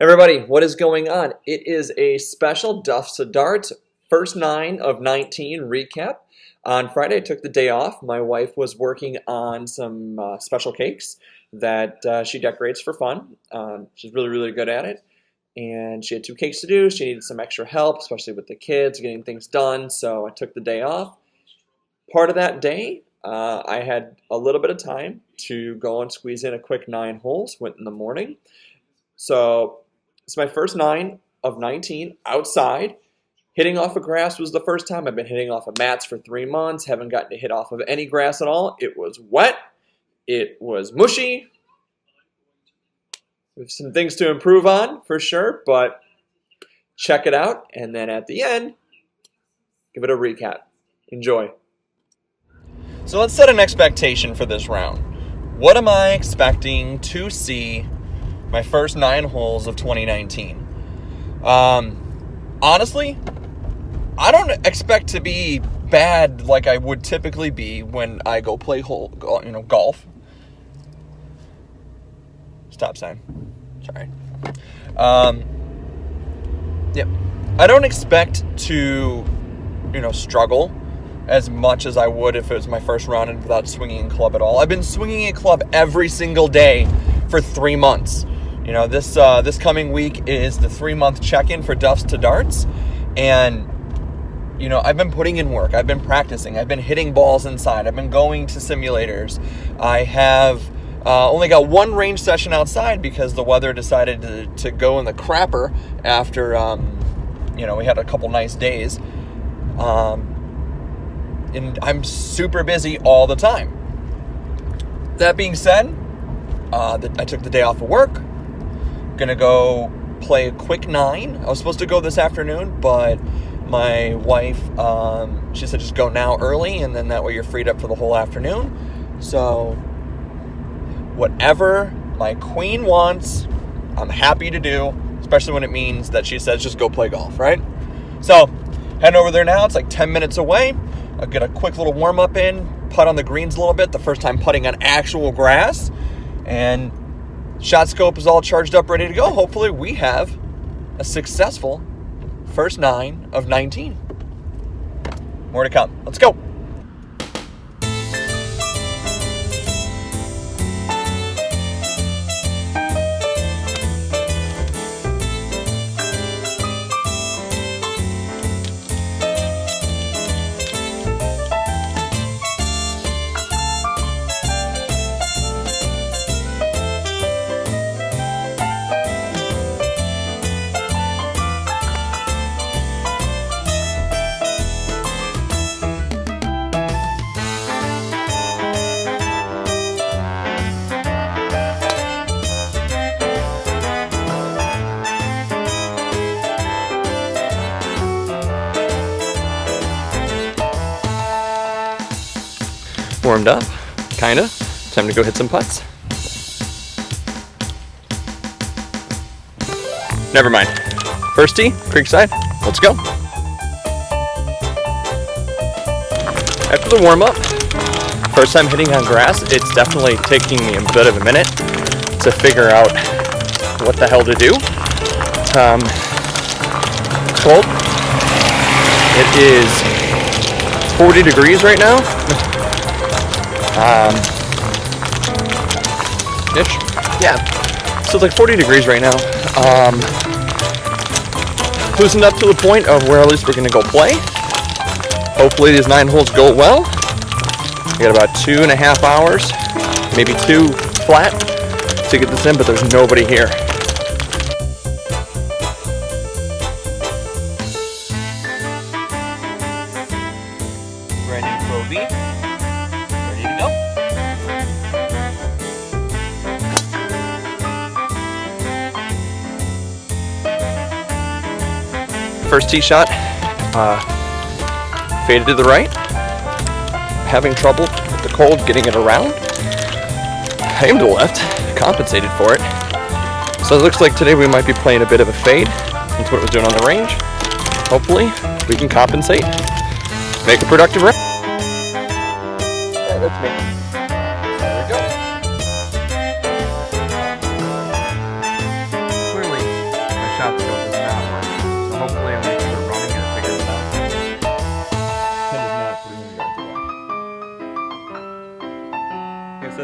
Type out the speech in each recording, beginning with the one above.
Everybody, what is going on? It is a special Duffs to Darts first 9 of 19 recap. On Friday, I took the day off. My wife was working on some special cakes that she decorates for fun. She's really, really good at it. And she had 2 cakes to do. She needed some extra help, especially with the kids, getting things done. So I took the day off. Part of that day, I had a little bit of time to go and squeeze in a quick 9 holes. Went in the morning. So it's my first 9 of 19 outside. Hitting off of grass was the first time. I've been hitting off of mats for 3 months. Haven't gotten to hit off of any grass at all. It was wet. It was mushy. There's some things to improve on for sure, but check it out. And then at the end, give it a recap. Enjoy. So let's set an expectation for this round. What am I expecting to see my first 9 holes of 2019? Honestly, I don't expect to be bad like I would typically be when I go play golf. Stop sign. Sorry. Yep. I don't expect to, struggle as much as I would if it was my first round without swinging a club at all. I've been swinging a club every single day for 3 months. This coming week is the 3-month check-in for Duffs to Darts, and I've been putting in work. I've been practicing. I've been hitting balls inside. I've been going to simulators. I have only got 1 range session outside because the weather decided to go in the crapper after we had a couple nice days. And I'm super busy all the time. That being said, I took the day off of work. Gonna go play a quick 9. I was supposed to go this afternoon, but my wife, she said just go now early, and then that way you're freed up for the whole afternoon. So whatever my queen wants, I'm happy to do, especially when it means that she says just go play golf, right? So heading over there now. It's like 10 minutes away. I'll get a quick little warm-up in, putt on the greens a little bit, the first time putting on actual grass, and shot scope is all charged up, ready to go. Hopefully we have a successful first 9 of 19. More to come. Let's go. Warmed up, kinda. Time to go hit some putts. Never mind. First tee, Creekside. Let's go. After the warm-up, first time hitting on grass, it's definitely taking me a bit of a minute to figure out what the hell to do. Cold. It is 40 degrees right now. Yeah, so it's like 40 degrees right now. Loosened up to the point of where at least we're going to go play. Hopefully these 9 holes go well. We got about 2.5 hours, maybe 2 flat to get this in, but there's nobody here. Brand new Pro V. Ready to go. First tee shot, faded to the right. Having trouble with the cold getting it around. Aimed to the left, compensated for it. So it looks like today we might be playing a bit of a fade. That's what it was doing on the range. Hopefully we can compensate, make a productive round. Yeah, that's me. There we go. Where are we?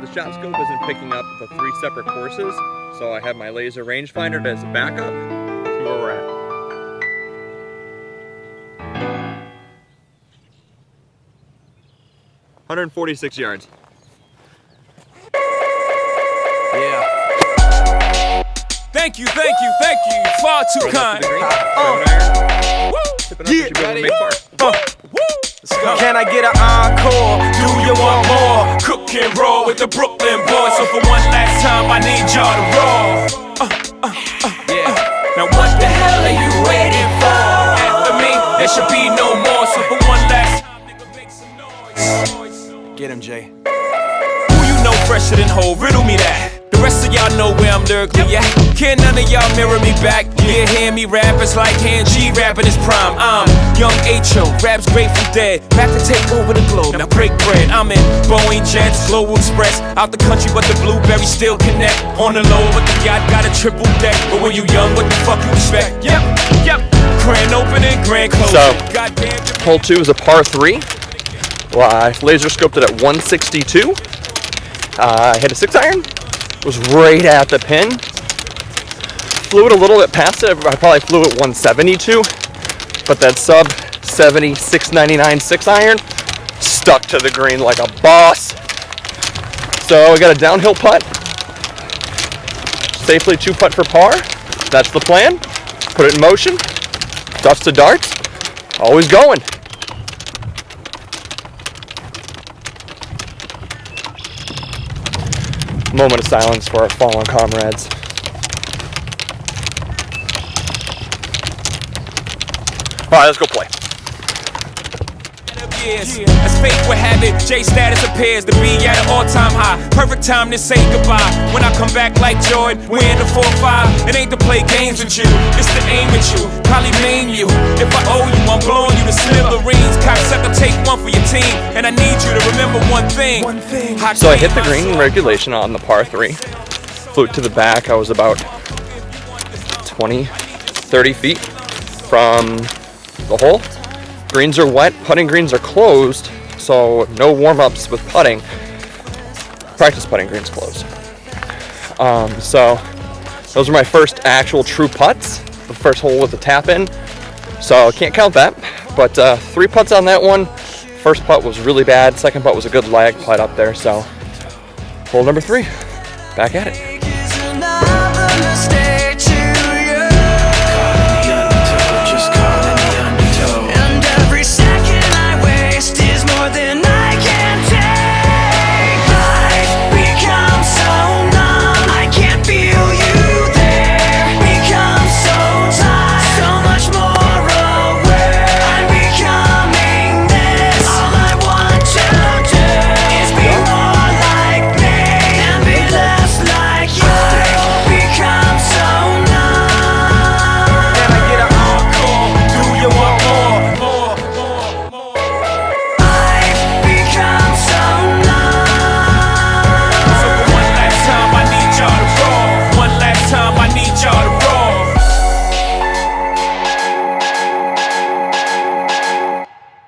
the shot scope isn't picking up the 3 separate courses, so I have my laser rangefinder as a backup. See where we're at. 146 yards. Yeah. Thank you. Far too kind. Can I get an encore? Do you want more? Cook and roll with the Brooklyn boys. So for one last time, I need y'all to roll. Now what the hell are you waiting for? After me, there should be no more. So for one last time, nigga, make some noise. Get him, Jay. Who you know fresher than Ho? Riddle me that. The rest of y'all know where I'm lyrically at. Can't none of y'all mirror me back. Yeah, hear me rap, it's like hand G rapping his prime. I'm young H.O., raps Grateful Dead. Back to take over the globe, now break bread. I'm in Boeing Jets, Global Express. Out the country, but the blueberries still connect. On the low, but the yacht got a triple deck. But when you young, what the fuck you expect? Yep. Grand opening, grand closing. So, hole 2 is a par 3. Well, I laser scoped it at 162. I hit a 6-iron. Was right at the pin. Flew it a little bit past it. I probably flew it 172, but that sub 70 699 6-iron stuck to the green like a boss. So I got a downhill putt. Safely 2-putt for par. That's the plan. Put it in motion. Duffs to darts. Always going. Moment of silence for our fallen comrades. Alright, let's go play. As fate would have it, J status appears to be at an all-time high. Perfect time to say goodbye. When I come back like Jordan, we're in the 4-5. It ain't to play games with you, it's to aim at you, probably maim you. If I owe you, I'm blowing you to smithereens. Cocksucker, take one for your team, and I need you to remember one thing. So I hit the green regulation on the par 3. Flew to the back. I was about 20, 30 feet from the hole. Greens are wet, putting greens are closed, so no warm-ups with putting. Practice putting greens closed. So those are my first actual true putts. The first hole was a tap-in, so can't count that. But 3 putts on that one. First putt was really bad. Second putt was a good lag putt up there. So hole number 3, back at it.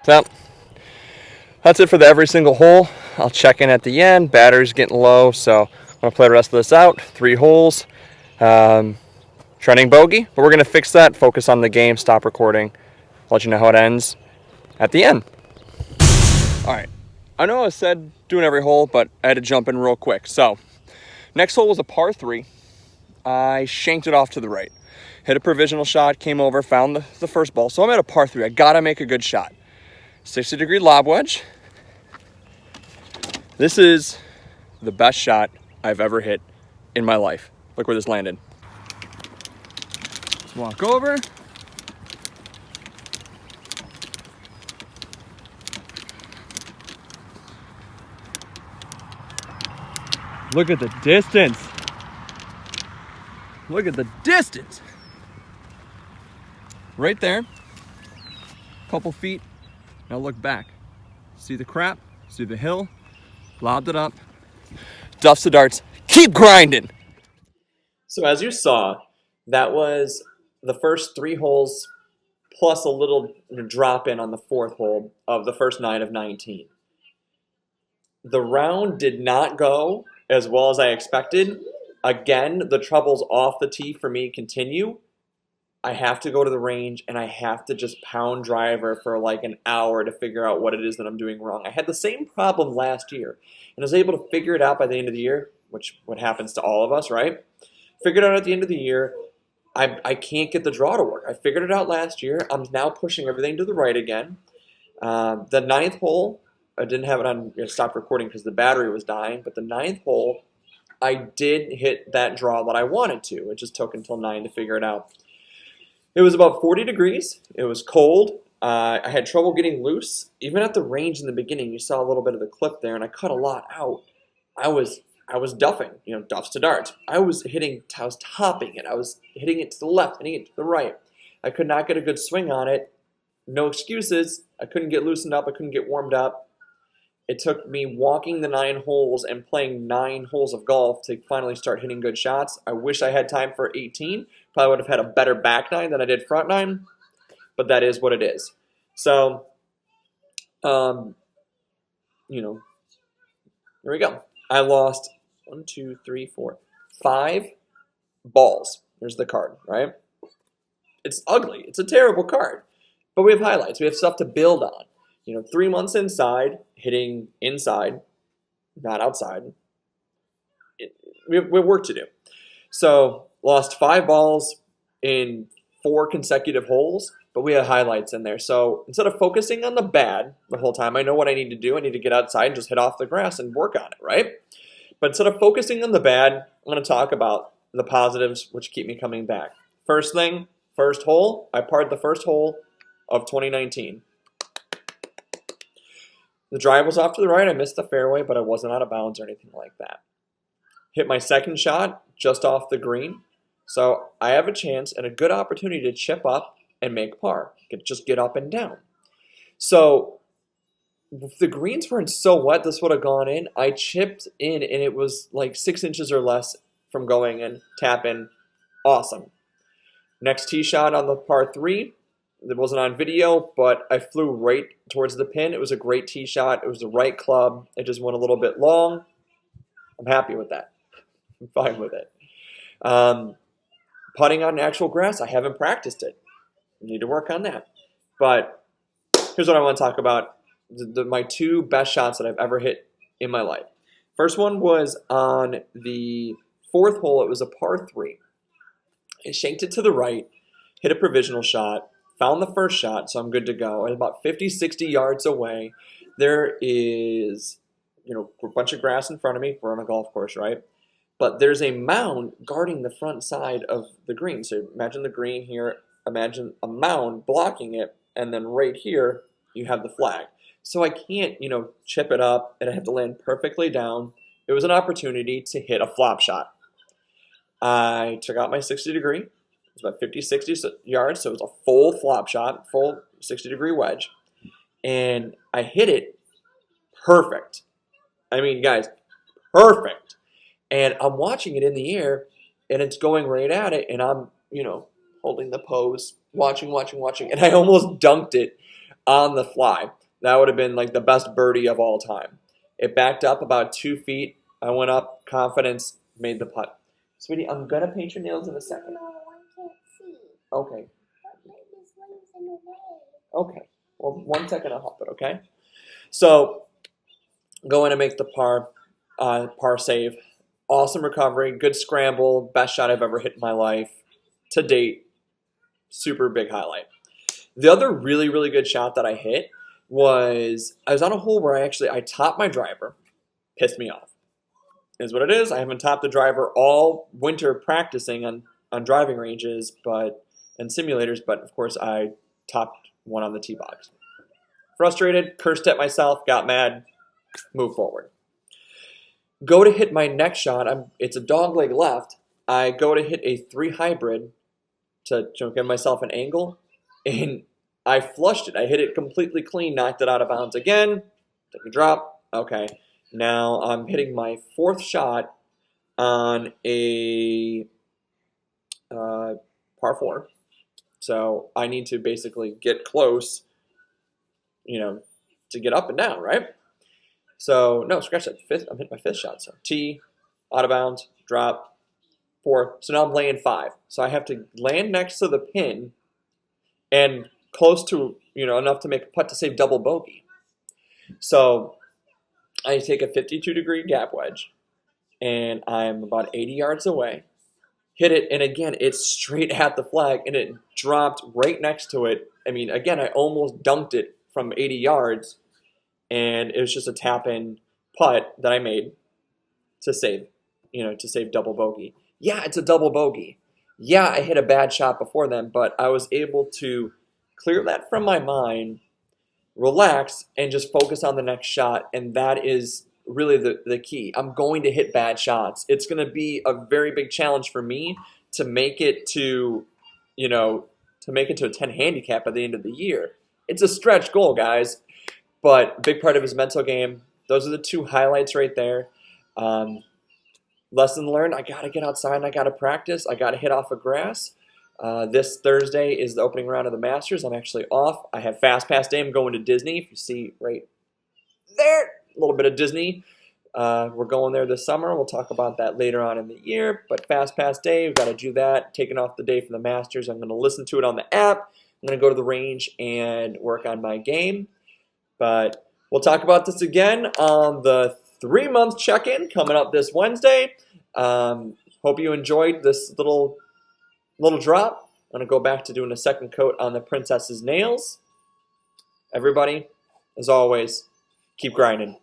So that's it for the every single hole. I'll check in at the end. Battery's getting low, so I'm gonna play the rest of this out. 3 holes. Trending bogey, but we're gonna fix that. Focus on the game. Stop recording. I'll let you know how it ends at the end. All right. I know I said doing every hole, but I had to jump in real quick. So next hole was a par 3. I shanked it off to the right. Hit a provisional shot, came over, found the first ball. So I'm at a par 3. I gotta make a good shot. 60-degree lob wedge. This is the best shot I've ever hit in my life. Look where this landed. Let's walk over. Look at the distance. Look at the distance. Right there. Couple feet. Now look back. See the crap, see the hill, lobbed it up. Duffs the darts, keep grinding. So as you saw, that was the first 3 holes plus a little drop in on the 4th hole of the first 9 of 19. The round did not go as well as I expected. Again, the troubles off the tee for me continue. I have to go to the range and I have to just pound driver for like an hour to figure out what it is that I'm doing wrong. I had the same problem last year and I was able to figure it out by the end of the year, which what happens to all of us, right? Figured out at the end of the year, I can't get the draw to work. I figured it out last year. I'm now pushing everything to the right again. The ninth hole, I didn't have it on, I stopped recording because the battery was dying, but the ninth hole, I did hit that draw that I wanted to. It just took until 9 to figure it out. It was about 40 degrees. It was cold. I had trouble getting loose. Even at the range in the beginning, you saw a little bit of the clip there, and I cut a lot out. I was duffing, duffs to darts. I was topping it. I was hitting it to the left, hitting it to the right. I could not get a good swing on it. No excuses. I couldn't get loosened up. I couldn't get warmed up. It took me walking the 9 holes and playing 9 holes of golf to finally start hitting good shots. I wish I had time for 18. Probably would have had a better back 9 than I did front 9, but that is what it is. So, here we go. I lost 5 balls. There's the card, right? It's ugly. It's a terrible card, but we have highlights. We have stuff to build on. 3 months inside, hitting inside, not outside. We have work to do. So, lost 5 balls in 4 consecutive holes, but we had highlights in there. So, instead of focusing on the bad the whole time, I know what I need to do. I need to get outside and just hit off the grass and work on it, right? But instead of focusing on the bad, I'm going to talk about the positives, which keep me coming back. First thing, first hole, I parred the first hole of 2019. The drive was off to the right. I missed the fairway, but I wasn't out of bounds or anything like that. Hit my second shot just off the green. So I have a chance and a good opportunity to chip up and make par. Just get up and down. So if the greens weren't so wet, this would have gone in. I chipped in, and it was like 6 inches or less from going in, tap in. Awesome. Next tee shot on the par 3. It wasn't on video, but I flew right towards the pin. It was a great tee shot. It was the right club. It just went a little bit long. I'm happy with that. I'm fine with it. Putting on actual grass, I haven't practiced it. I need to work on that. But here's what I want to talk about. My 2 best shots that I've ever hit in my life. First one was on the 4th hole. It was a par 3. I shanked it to the right, hit a provisional shot, found the first shot, so I'm good to go. And about 50, 60 yards away, there is, a bunch of grass in front of me. We're on a golf course, right? But there's a mound guarding the front side of the green. So imagine the green here, imagine a mound blocking it, and then right here, you have the flag. So I can't, chip it up, and I have to land perfectly down. It was an opportunity to hit a flop shot. I took out my 60 degree. It was about 50, 60 yards, so it was a full flop shot, full 60-degree wedge. And I hit it perfect. I mean, guys, perfect. And I'm watching it in the air, and it's going right at it, and I'm, holding the pose, watching, and I almost dunked it on the fly. That would have been like the best birdie of all time. It backed up about 2 feet. I went up, confidence, made the putt. Sweetie, I'm going to paint your nails in a second. No, I can't see. Okay. But this one is in the way. Okay. Well, 1 second, I'll help it, okay? So, go in and make the par save. Awesome recovery, good scramble, best shot I've ever hit in my life. To date, super big highlight. The other really, really good shot that I hit was, I was on a hole where I topped my driver. Pissed me off. Is what it is. I haven't topped the driver all winter practicing on driving ranges and simulators, but of course I topped one on the tee box. Frustrated, cursed at myself, got mad, moved forward. Go to hit my next shot. It's a dogleg left. I go to hit a 3 hybrid to give myself an angle, and I flushed it. I hit it completely clean, knocked it out of bounds again. Took a drop. Okay. Now I'm hitting my 4th shot on a par 4. So I need to basically get close, to get up and down, right? So, no, scratch that. Fifth, I'm hitting my fifth shot. So, tee, out of bounds, drop, 4. So now I'm laying 5. So I have to land next to the pin and close to, enough to make a putt to save double bogey. So I take a 52-degree gap wedge, and I'm about 80 yards away. Hit it, and again, it's straight at the flag, and it dropped right next to it. I mean, again, I almost dumped it from 80 yards, and it was just a tap-in putt that I made to save, to save double bogey. Yeah, it's a double bogey. Yeah, I hit a bad shot before then, but I was able to clear that from my mind, relax, and just focus on the next shot, and that is really the key. I'm going to hit bad shots. It's going to be a very big challenge for me to make it to, a 10 handicap at the end of the year. It's a stretch goal, guys, but big part of his mental game. Those are the 2 highlights right there. Lesson learned, I got to get outside and I got to practice. I got to hit off of grass. This Thursday is the opening round of the Masters. I'm actually off. I have Fast Pass Day. I'm going to Disney. If you see right there, a little bit of Disney. We're going there this summer. We'll talk about that later on in the year. But Fast Pass Day, we've got to do that. Taking off the day for the Masters. I'm going to listen to it on the app. I'm going to go to the range and work on my game. But we'll talk about this again on the 3-month check-in coming up this Wednesday. Hope you enjoyed this little drop. I'm going to go back to doing a second coat on the princess's nails. Everybody, as always, keep grinding.